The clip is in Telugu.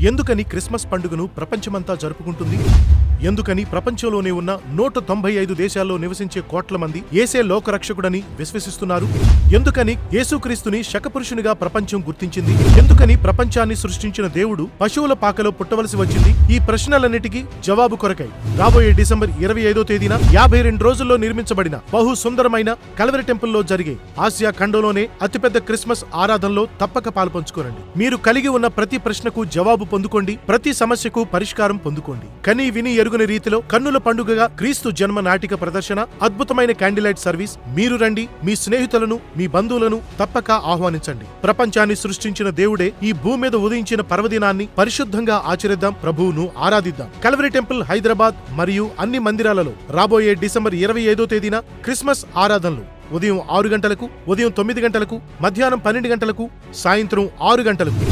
ఎందుకని క్రిస్మస్ పండుగను ప్రపంచమంతా జరుపుకుంటుంది? ఎందుకని ప్రపంచంలోనే ఉన్న 195 దేశాల్లో నివసించే కోట్ల మంది యేసే లోకరక్షకుడని విశ్వసిస్తున్నారు? ఎందుకని యేసుక్రీస్తుని శకపురుషునిగా ప్రపంచం గుర్తించింది? ఎందుకని ప్రపంచాన్ని సృష్టించిన దేవుడు పశువుల పాకలో పుట్టవలసి వచ్చింది? ఈ ప్రశ్నలన్నిటికీ జవాబు కొరకై రాబోయే డిసెంబర్ 25వ తేదీన 52 రోజుల్లో నిర్మించబడిన బహు సుందరమైన కల్వరి టెంపుల్లో జరిగే ఆసియా ఖండంలోనే అతిపెద్ద క్రిస్మస్ ఆరాధనలో తప్పక పాల్పంచుకోరండి. మీరు కలిగి ఉన్న ప్రతి ప్రశ్నకు జవాబు పొందుకోండి, ప్రతి సమస్యకు పరిష్కారం పొందుకోండి. కని విని ఎరుగని రీతిలో కన్నుల పండుగగా క్రీస్తు జన్మ నాటిక ప్రదర్శన, అద్భుతమైన క్యాండిలైట్ సర్వీస్. మీరు రండి, మీ స్నేహితులను, మీ బంధువులను తప్పక ఆహ్వానించండి. ప్రపంచాన్ని సృష్టించిన దేవుడే ఈ భూమి మీద ఉదయించిన పర్వదినాన్ని పరిశుద్ధంగా ఆచరిద్దాం, ప్రభువును ఆరాధిద్దాం. కల్వరి టెంపుల్ హైదరాబాద్ మరియు అన్ని మందిరాలలో రాబోయే డిసెంబర్ 25వ తేదీన క్రిస్మస్ ఆరాధనలు ఉదయం 6 గంటలకు, ఉదయం 9 గంటలకు, మధ్యాహ్నం 12 గంటలకు, సాయంత్రం 6 గంటలకు.